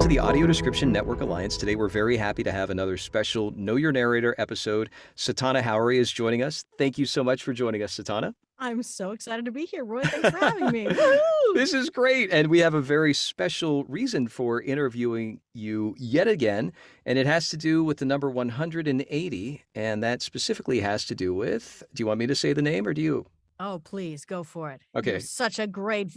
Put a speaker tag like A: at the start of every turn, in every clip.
A: the Audio Description Network Alliance. Today, we're very happy to have another special Know Your Narrator episode. Satauna Howery is joining us. Thank you so much for joining us, Satauna.
B: I'm so excited to be here, Roy. Thanks for having me. Woo-hoo!
A: This is great. And we have a very special reason for interviewing you yet again. And it has to do with the number 180. And that specifically has to do with, do you want me to say the name or do you?
B: Oh, please go for it.
A: Okay.
B: You're such a great,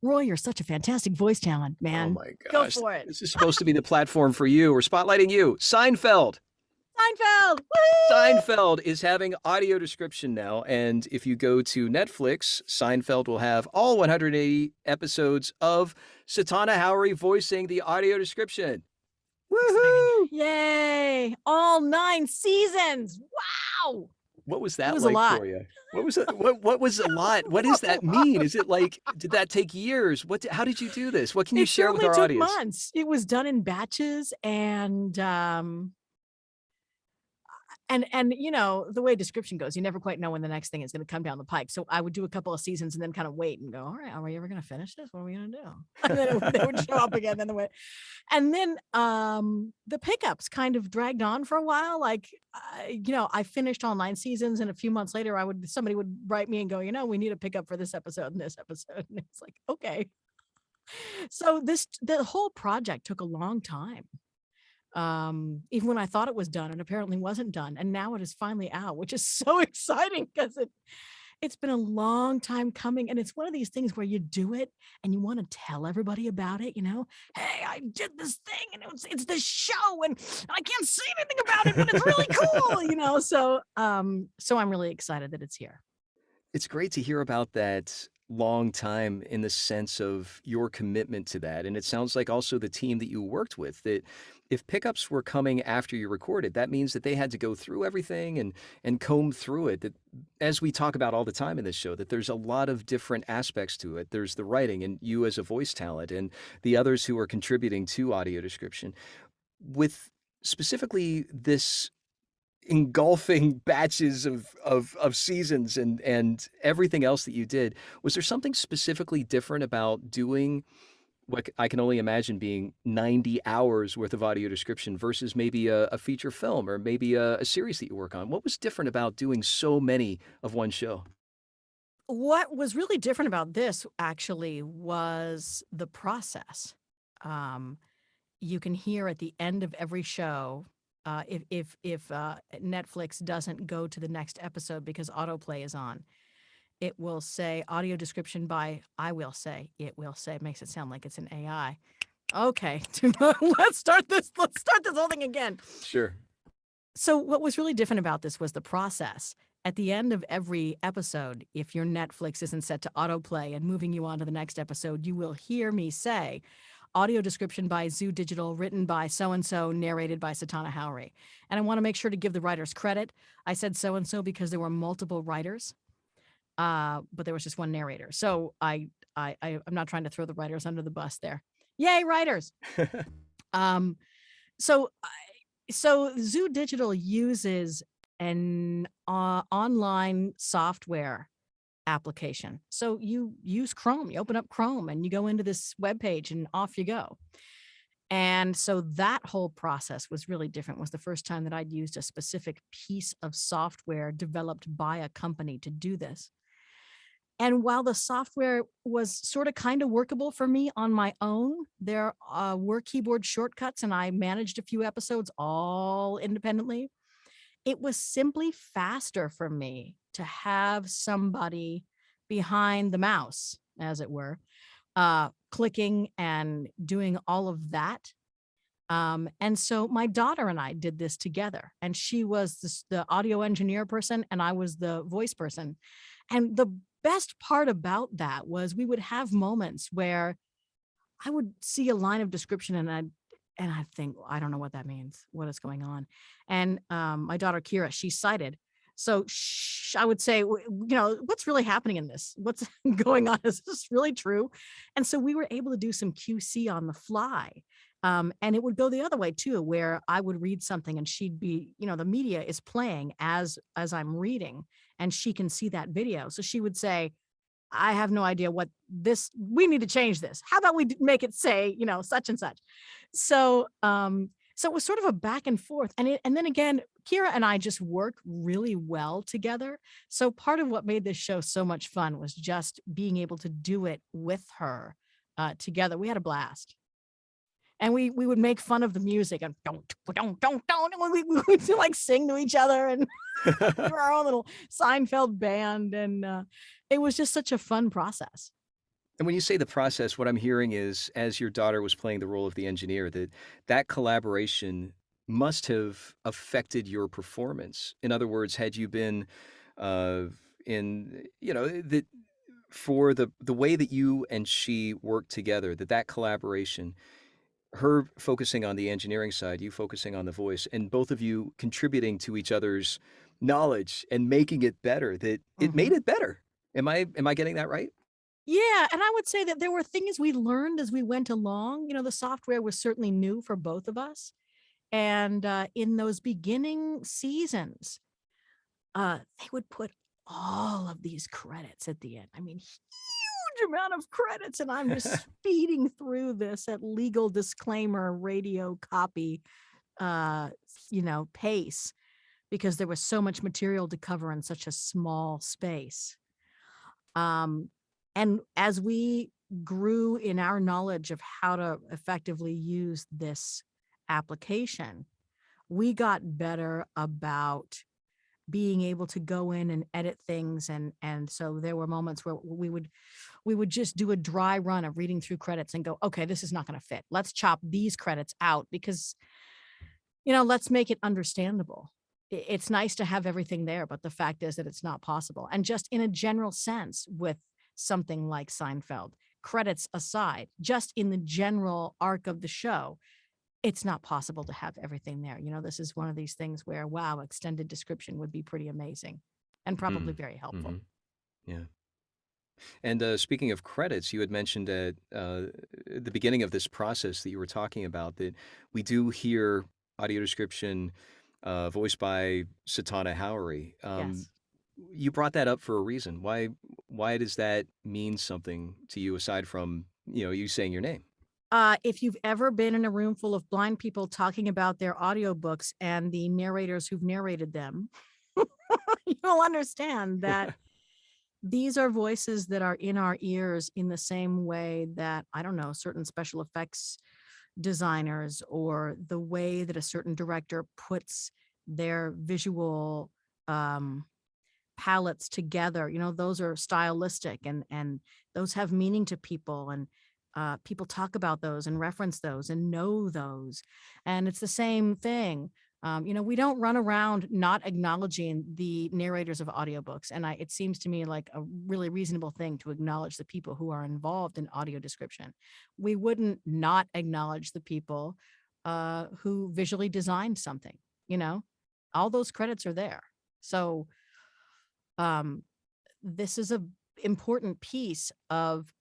B: Roy, you're such a fantastic voice talent, man.
A: Oh my
B: Go
A: gosh.
B: for it.
A: This is supposed to be the platform for you. We're spotlighting you. Seinfeld.
B: Seinfeld. Woo!
A: Seinfeld is having audio description now. And if you go to Netflix, Seinfeld will have all 180 episodes of Satauna Howery voicing the audio description. Woohoo!
B: Yay! All 9 seasons. Wow.
A: What was that
B: was
A: like
B: a lot.
A: for you? What was it? What was a lot? What does that mean? Is it like, did that take years? How did you do this? What can you share with our
B: certainly took
A: audience?
B: months. It was done in batches, and the way description goes, you never quite know when the next thing is going to come down the pike. So I would do a couple of seasons and then kind of wait and go, all right, are we ever going to finish this? What are we going to do? And then they would show up again. And then the pickups kind of dragged on for a while. I finished all 9 seasons, and a few months later, somebody would write me and go, we need a pickup for this episode and this episode. And it's like, okay. So the whole project took a long time. Even when I thought it was done, it apparently wasn't done. And now it is finally out, which is so exciting because it's been a long time coming. And it's one of these things where you do it and you want to tell everybody about it, hey, I did this thing and it's this show and I can't say anything about it, but it's really cool, So I'm really excited that it's here.
A: It's great to hear about that long time in the sense of your commitment to that. And it sounds like also the team that you worked with, that if pickups were coming after you recorded, that means that they had to go through everything and comb through it. That, as we talk about all the time in this show, that there's a lot of different aspects to it. There's the writing and you as a voice talent and the others who are contributing to audio description. With specifically this engulfing batches of seasons and everything else that you did, was there something specifically different about doing what I can only imagine being 90 hours worth of audio description versus maybe a feature film or maybe a series that you work on? What was different about doing so many of one show?
B: What was really different about this actually was the process. You can hear at the end of every show, if Netflix doesn't go to the next episode because autoplay is on, it will say audio description by, it makes it sound like it's an AI. Okay, let's start this whole thing again.
A: Sure.
B: So what was really different about this was the process. At the end of every episode, if your Netflix isn't set to autoplay and moving you on to the next episode, you will hear me say, audio description by Zoo Digital, written by so-and-so, narrated by Satauna Howery. And I want to make sure to give the writers credit. I said so-and-so because there were multiple writers, but there was just one narrator. So I'm not trying to throw the writers under the bus there. Yay, writers! So Zoo Digital uses an online software application. So you use Chrome, you open up Chrome and you go into this webpage and off you go. And so that whole process was really different. It was the first time that I'd used a specific piece of software developed by a company to do this. And while the software was sort of kind of workable for me on my own, there were keyboard shortcuts and I managed a few episodes all independently. It was simply faster for me to have somebody behind the mouse, as it were, clicking and doing all of that. And so my daughter and I did this together, and she was the audio engineer person and I was the voice person. And the best part about that was we would have moments where I would see a line of description and I'd think, I don't know what that means. What is going on? And my daughter, Kira, she's sighted. So I would say, what's really happening in this? What's going on? Is this really true? And so we were able to do some QC on the fly. And it would go the other way too, where I would read something and she'd be, the media is playing as I'm reading and she can see that video. So she would say, I have no idea what this, we need to change this. How about we make it say, such and such. So it was sort of a back and forth, and then again, Kira and I just work really well together. So part of what made this show so much fun was just being able to do it with her together. We had a blast. And we would make fun of the music and don't, and we would like sing to each other, and we were our own little Seinfeld band, and it was just such a fun process.
A: And when you say the process, what I'm hearing is, as your daughter was playing the role of the engineer, that that collaboration must have affected your performance. In other words, had you been uh, in, that for the way that you and she worked together, that collaboration, her focusing on the engineering side, you focusing on the voice, and both of you contributing to each other's knowledge and making it better, that it made
B: Mhm.
A: it better. Am I getting that right?
B: Yeah, and I would say that there were things we learned as we went along. The software was certainly new for both of us, and in those beginning seasons, they would put all of these credits at the end. I mean, huge amount of credits, and I'm just speeding through this at legal disclaimer radio copy, pace, because there was so much material to cover in such a small space. Um, and as we grew in our knowledge of how to effectively use this application, we got better about being able to go in and edit things, and so there were moments where we would just do a dry run of reading through credits and go, okay, this is not going to fit, let's chop these credits out, because let's make it understandable. It's nice to have everything there, but the fact is that it's not possible. And just in a general sense, with something like Seinfeld, credits aside, just in the general arc of the show, it's not possible to have everything there. This is one of these things where, wow, extended description would be pretty amazing and probably
A: Mm.
B: very helpful.
A: Hmm. Yeah. And speaking of credits, you had mentioned at the beginning of this process that you were talking about that we do hear audio description voiced by Satauna Howery.
B: Yes.
A: You brought that up for a reason. Why does that mean something to you aside from you saying your name?
B: If you've ever been in a room full of blind people talking about their audiobooks and the narrators who've narrated them, you'll understand that these are voices that are in our ears in the same way that, I don't know, certain special effects designers, or the way that a certain director puts their visual um, palettes together. Those are stylistic, and those have meaning to people, and people talk about those and reference those and know those. And it's the same thing. We don't run around not acknowledging the narrators of audiobooks. And it seems to me like a really reasonable thing to acknowledge the people who are involved in audio description. We wouldn't not acknowledge the people who visually designed something, you know, all those credits are there. So um, this is a important piece of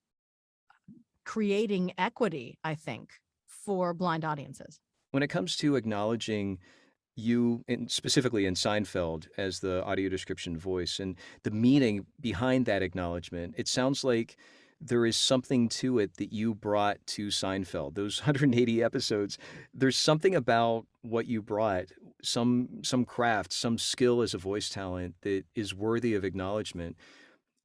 B: creating equity, I think, for blind audiences.
A: When it comes to acknowledging you, and specifically in Seinfeld, as the audio description voice and the meaning behind that acknowledgement, it sounds like there is something to it that you brought to Seinfeld. Those 180 episodes, there's something about what you brought, some craft, some skill as a voice talent that is worthy of acknowledgement.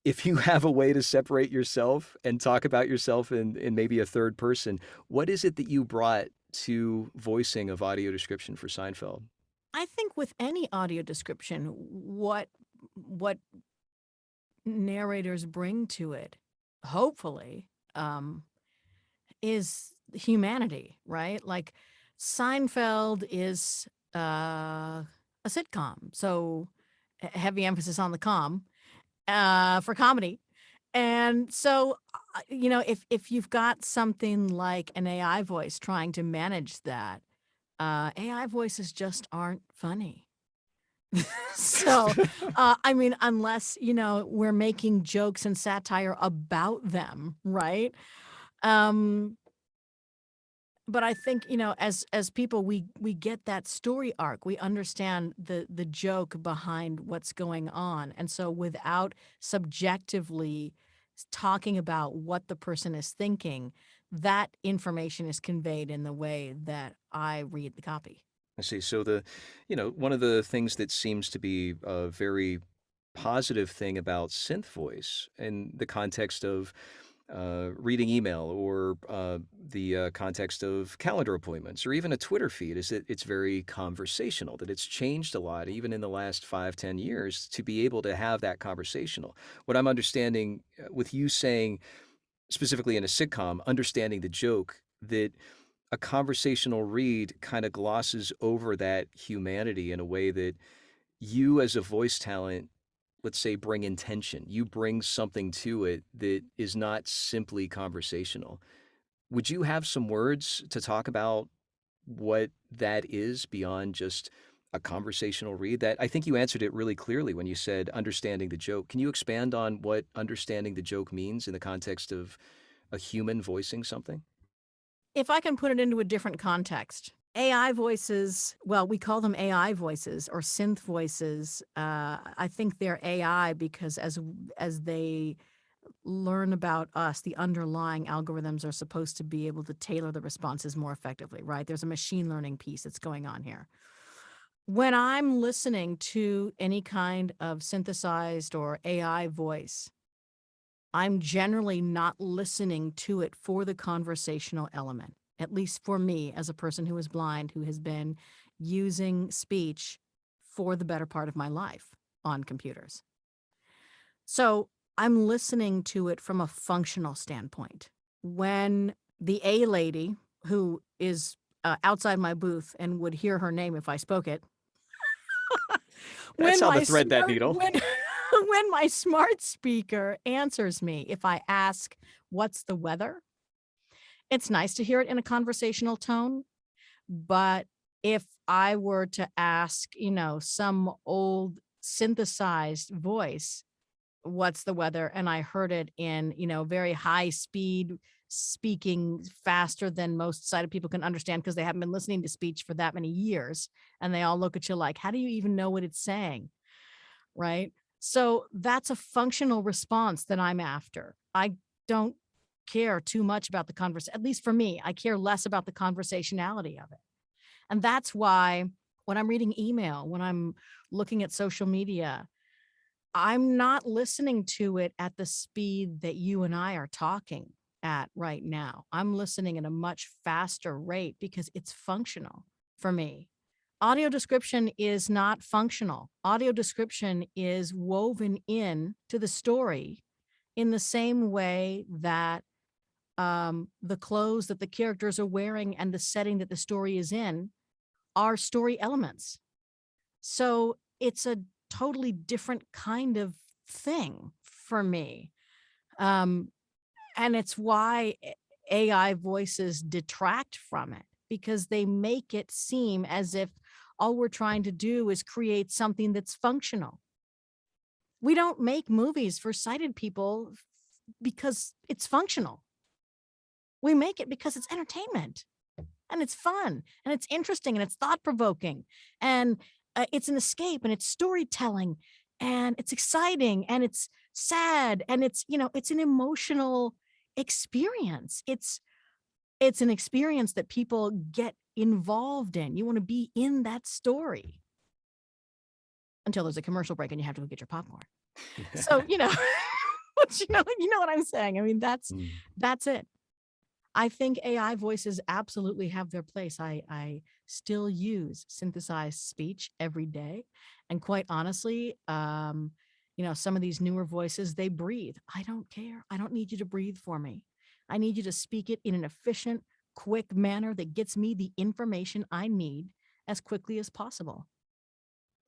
A: If you have a way to separate yourself and talk about yourself in maybe a third person, what is it that you brought to voicing of audio description for Seinfeld?
B: I think with any audio description, what narrators bring to it, hopefully, um, is humanity, right? Like Seinfeld is a sitcom, so heavy emphasis on the com for comedy. And so, if you've got something like an AI voice trying to manage that, AI voices just aren't funny. So, I mean, unless, we're making jokes and satire about them, right? Um, but I think, as people, we get that story arc. We understand the joke behind what's going on. And so without subjectively talking about what the person is thinking, that information is conveyed in the way that I read the copy.
A: I see. So one of the things that seems to be a very positive thing about synth voice in the context of reading email or the context of calendar appointments or even a Twitter feed is that it's very conversational, that it's changed a lot, even in the last 5, 10 years, to be able to have that conversational. What I'm understanding with you saying, specifically in a sitcom, understanding the joke, that a conversational read kind of glosses over that humanity in a way that you as a voice talent, let's say, bring intention. You bring something to it that is not simply conversational. Would you have some words to talk about what that is beyond just a conversational read? That I think you answered it really clearly when you said understanding the joke. Can you expand on what understanding the joke means in the context of a human voicing something?
B: If I can put it into a different context, AI voices, well, we call them AI voices or synth voices. I think they're AI because as they learn about us, the underlying algorithms are supposed to be able to tailor the responses more effectively, right? There's a machine learning piece that's going on here. When I'm listening to any kind of synthesized or AI voice, I'm generally not listening to it for the conversational element, at least for me as a person who is blind, who has been using speech for the better part of my life on computers. So I'm listening to it from a functional standpoint. When the A lady, who is outside my booth and would hear her name if I spoke it,
A: That's
B: when
A: how to
B: my
A: thread that
B: smart
A: needle.
B: when when my smart speaker answers me, if I ask, "What's the weather?" It's nice to hear it in a conversational tone, but if I were to ask, some old synthesized voice, "What's the weather?" and I heard it in, very high speed, speaking faster than most sighted people can understand because they haven't been listening to speech for that many years, and they all look at you like, "How do you even know what it's saying?" Right? So that's a functional response that I'm after. I don't care too much about the conversation. At least for me, I care less about the conversationality of it. And that's why when I'm reading email, when I'm looking at social media, I'm not listening to it at the speed that you and I are talking at right now. I'm listening at a much faster rate because it's functional for me. Audio description is not functional. Audio description is woven in to the story in the same way that the clothes that the characters are wearing and the setting that the story is in are story elements. So it's a totally different kind of thing for me. Um, and it's why AI voices detract from it because they make it seem as if all we're trying to do is create something that's functional. We don't make movies for sighted people because it's functional. We make it because it's entertainment and it's fun and it's interesting and it's thought provoking and it's an escape and it's storytelling and it's exciting and it's sad and it's an emotional experience. It's an experience that people get involved in. You want to be in that story until there's a commercial break and you have to go get your popcorn. So, but you know what I'm saying? I mean,
A: Mm.
B: that's it. I think AI voices absolutely have their place. I still use synthesized speech every day. And quite honestly, some of these newer voices, they breathe. I don't care. I don't need you to breathe for me. I need you to speak it in an efficient, quick manner that gets me the information I need as quickly as possible.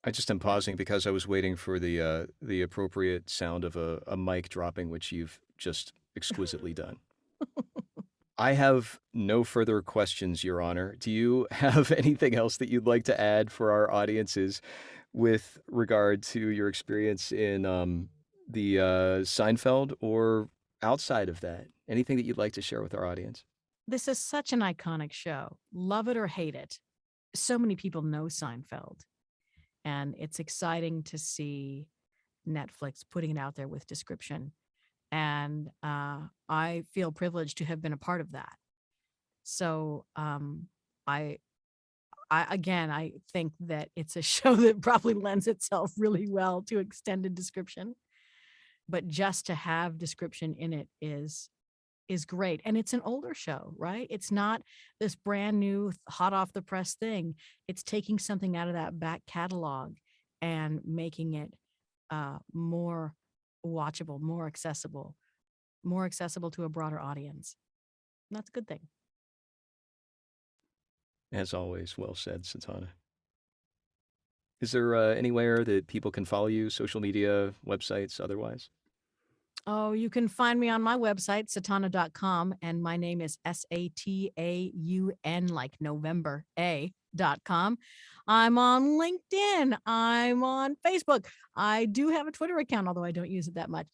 A: I just am pausing because I was waiting for the appropriate sound of a mic dropping, which you've just exquisitely done. I have no further questions, Your Honor. Do you have anything else that you'd like to add for our audiences with regard to your experience in the Seinfeld or outside of that? Anything that you'd like to share with our audience?
B: This is such an iconic show. Love it or hate it. So many people know Seinfeld. And it's exciting to see Netflix putting it out there with description. And I feel privileged to have been a part of that. So I I think that it's a show that probably lends itself really well to extended description, but just to have description in it is great. And it's an older show, right? It's not this brand new hot off the press thing. It's taking something out of that back catalog and making it more watchable, more accessible to a broader audience. And that's a good thing.
A: As always, well said, Satana. Is there anywhere that people can follow you, social media, websites, otherwise?
B: Oh, you can find me on my website, Satauna.com, and my name is Sataun, like November A.com. I'm on LinkedIn. I'm on Facebook. I do have a Twitter account, although I don't use it that much.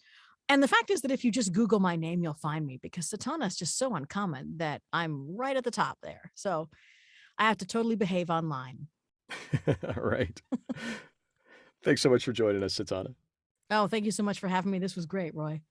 B: And the fact is that if you just Google my name, you'll find me because Satana is just so uncommon that I'm right at the top there. So I have to totally behave online.
A: All right. Thanks so much for joining us, Satana.
B: Oh, thank you so much for having me. This was great, Roy.